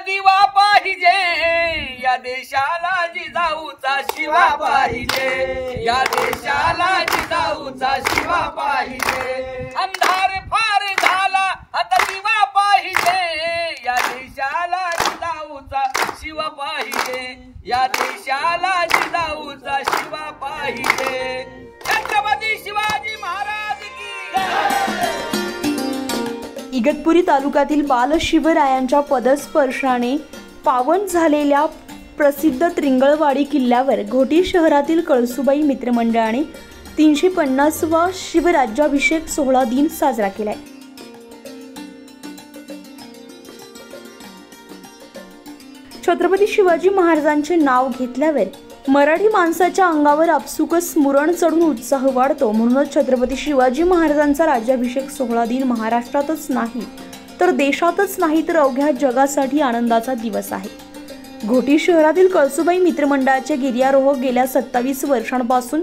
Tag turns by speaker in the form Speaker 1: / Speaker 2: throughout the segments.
Speaker 1: दिवा पाहिजे, या देशाला जिजाऊचा शिवा पाहिजे, या देशाला जिजाऊचा शिवा पाहिजे. अंधार फार झाला आता दिवा पाहिजे, या देशाला जिजाऊचा शिवा पाहिजे, या देशाला जिजाऊचा शिवा पाहिजे. छत्रपती शिवाजी महाराज की.
Speaker 2: इगतपुरी तालुक्यातील बालशिवरायांच्या पदस्पर्शाने पावन झालेल्या प्रसिद्ध त्रिंगळवाडी किल्ल्यावर घोटी शहरातील कळसुबाई मित्रमंडळाने 350वा शिवराज्याभिषेक सोहळा दिन साजरा केलाय. छत्रपती शिवाजी महाराजांचे नाव घेतल्यावर मराठी माणसाच्या अंगावर आपसुकच स्मरण चढून उत्साह वाढतो. म्हणूनच छत्रपती शिवाजी महाराजांचा राज्याभिषेक सोहळा दिन महाराष्ट्रातच नाही तर देशातच नाही तर अवघ्या जगासाठी आनंदाचा दिवस आहे. घोटी शहरातील कळसुबाई मित्रमंडळाचे गिर्यारोहक गेल्या 27 वर्षांपासून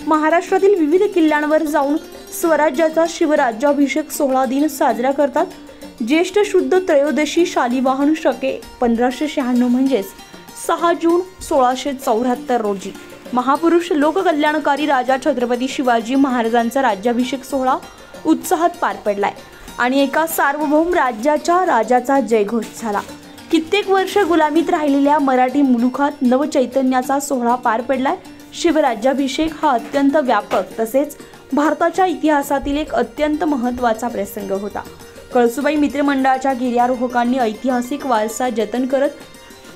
Speaker 2: महाराष्ट्रातील विविध किल्ल्यांवर जाऊन स्वराज्याचा शिवराज्याभिषेक सोहळा दिन साजरा करतात. ज्येष्ठ शुद्ध त्रयोदशी शालिवाहन शके 1596 म्हणजेच 6 जून 1674 रोजी महापुरुष लोककल्याणकारी राजा छत्रपती शिवाजी महाराजांचा राज्याभिषेक सोहळा उत्साहात पार पडलाय आणि एका सार्वभौम राज्याच्या राजाचा जयघोष झाला. कित्येक वर्ष गुलामीत राहिलेल्या मराठी मुलुखात नवचैतन्याचा सोहळा पार पडलाय. शिवराज्याभिषेक हा अत्यंत व्यापक तसेच भारताच्या इतिहासातील एक अत्यंत महत्त्वाचा प्रसंग होता. कळसुबाई मित्रमंडळाच्या गिर्यारोहकांनी ऐतिहासिक वारसा जतन करत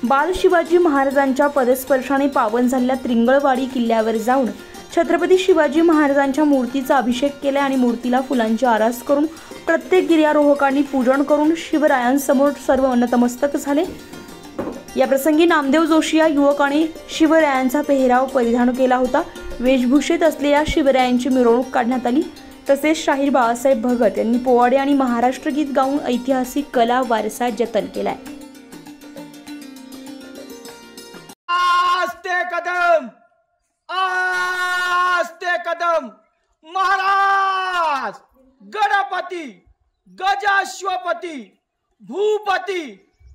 Speaker 2: बाल शिवाजी महाराजांच्या पदस्पर्शाने पावन झालेल्या त्रिंगळवाडी किल्ल्यावर जाऊन छत्रपती शिवाजी महाराजांच्या मूर्तीचा अभिषेक केला आणि मूर्तीला फुलांची आरास करून प्रत्येक गिर्यारोहकांनी पूजन करून शिवरायांसमोर सर्व नतमस्तक झाले. या प्रसंगी नामदेव जोशी या युवकाने शिवरायांचा पेहराव परिधान केला होता. वेशभूषेत असलेल्या शिवरायांची मिरवणूक काढण्यात आली. तसेच शाहीर बाळासाहेब भगत यांनी पोवाडे आणि महाराष्ट्र गीत गाऊन ऐतिहासिक कला वारसा जतन केलाय.
Speaker 1: आस्ते कदम, आस्ते कदम, महाराज गणपती गजाश्वपती भूपती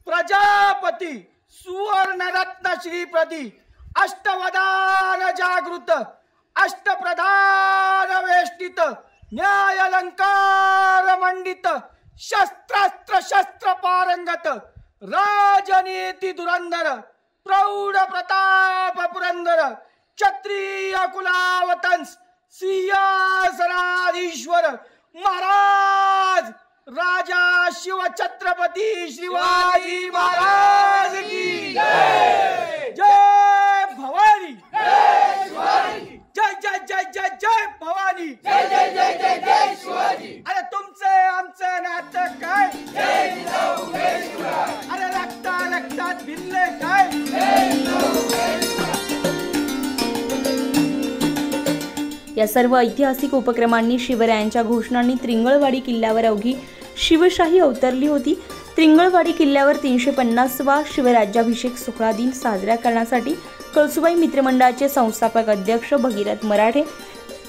Speaker 1: प्रजापती सुवर्णरत्न श्रीपती अष्टवदान जागृत अष्टप्रधान वेष्टित न्यायालंकार मंडित शस्त्रास्त्र शस्त्र पारंगत राजनीती धुरंधर प्रौढ प्रताप पुरंदर क्षत्रिय कुलावतंस सिंहासनाधीश्वर महाराज राजा शिव छत्रपती शिवाजी महाराज की जय. जय भवानी, जय जय जय जय जय भवानी, जय जय जय जय जय शिवाजी. अरे तुमचे आमचे नातं काय, अरे रक्तात भिनले काय.
Speaker 2: या सर्व ऐतिहासिक उपक्रमांनी शिवरायांच्या घोषणांनी त्रिंगळवाडी किल्ल्यावर अवघी शिवशाही अवतरली होती. त्रिंगळवाडी किल्ल्यावर 350वा शिवराज्याभिषेक सोहळा दिन साजरा करण्यासाठी कळसुबाई मित्रमंडळाचे संस्थापक अध्यक्ष भगीरथ मराठे,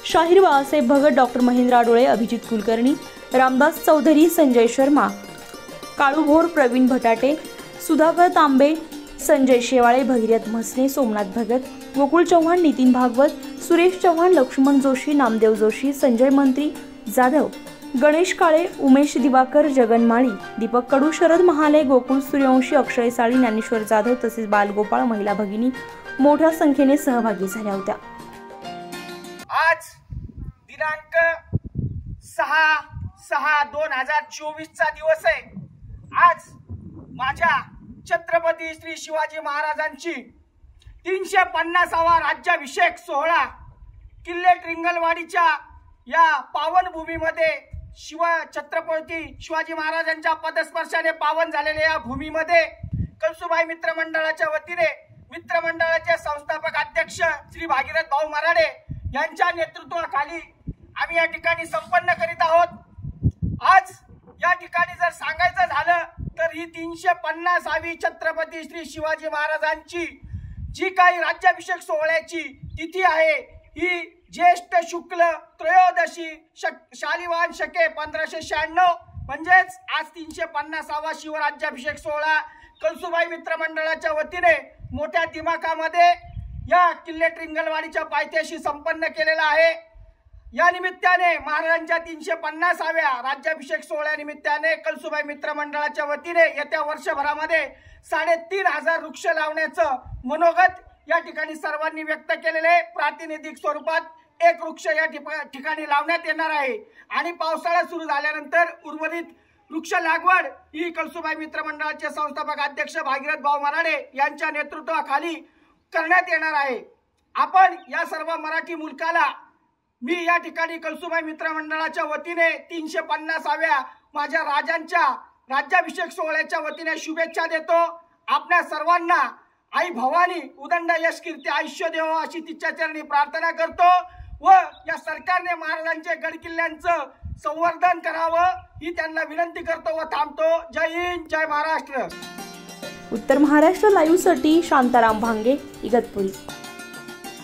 Speaker 2: शाहीर बाळासाहेब भगत, डॉक्टर महेंद्र आडोळे, अभिजित कुलकर्णी, रामदास चौधरी, संजय शर्मा, काळू भोर, प्रवीण भटाटे, सुधाकर तांबे, संजय शेवाळे, भगीरथ म्हसने, सोमनाथ भगत, गोकुळ चव्हाण, नितीन भागवत, सुरेश चव्हाण, लक्ष्मण जोशी, नामदेव जोशी, संजय मंत्री जाधव, गणेश काळे, उमेश दिवाकर, जगन माळी, दीपक कडू, शरद महाले, गोकुळ सूर्यवंशी, अक्षय साळी, ज्ञानेश्वर जाधव तसेच बालगोपाळ महिला भगिनी मोठ्या संख्येने सहभागी झाल्या होत्या.
Speaker 1: आज दिनांक 6/6/2024 चा दिवस आहे. आज माझ्या छत्रपती श्री शिवाजी महाराजांची 350वा राज्याभिषेक सोहळा किल्ले त्रिंगलवाडीच्या या पावन भूमीमध्ये छत्रपती शिवाजी महाराजांच्या पदस्पर्शाने पावन झालेल्या या भूमीमध्ये कळसुबाई मित्रमंडळाच्या वतीने मित्रमंडळाचे संस्थापक अध्यक्ष श्री भागीरथ भाऊ मराठे यांच्या नेतृत्वाखाली आम्ही या ठिकाणी संपन्न करीत आहोत. आज या ठिकाणी जर सांगायचं झालं तर ही 350वी छत्रपती श्री शिवाजी महाराजांची जी काही राज्याभिषेक सोहळ्याची तिथी आहे ही ज्येष्ठ शुक्ल त्रयोदशी शालिवाहन शके 1596 म्हणजेच आज 350वा शिवराज्याभिषेक सोहळा कळसुबाई मित्रमंडळाच्या वतीने मोठ्या दिमाखामध्ये या किल्ले ट्रिंगलवाडीच्या पायथ्याशी संपन्न केलेला आहे। या निमित्ताने महाराजांच्या 350व्या राज्याभिषेक सोहळ्यानिमित्ताने कळसुबाई मित्रमंडळाच्या वतीने येत्या वर्षभरामध्ये 3500 वृक्ष लावण्याचं मनोगत या ठिकाणी सर्वांनी व्यक्त केलेले। प्रातिनिधिक स्वरूपात एक वृक्ष या ठिकाणी लावण्यात येणार आहे आणि पावसाळा सुरू झाल्यानंतर उर्वरित वृक्ष लागवड ही कळसुबाई मित्रमंडळाचे संस्थापक अध्यक्ष भागीरथ भाऊ मराडे यांच्या नेतृत्वाखाली करण्यात येणार आहे। आपण या सर्व मराठी मुलकाला मी या ठिकाणी कळसुबाई मित्रमंडळाच्या वतीने 350व्या माझ्या राजांच्या राज्याभिषेक सोहळ्याच्या वतीने शुभेच्छा देतो। आपल्या सर्वांना आई भवानी उदंड यश कीर्ती आयुष्य देवो अशी तिच्या चरणी प्रार्थना करतो व या सरकारने महाराजांचे गडकिल्ल्यांचं संवर्धन करावं ही त्यांना विनंती करतो व थांबतो। जय हिंद, जय महाराष्ट्र।
Speaker 2: उत्तर महाराष्ट्र लाईव्ह साठी शांताराम भांगे, इगतपुरी।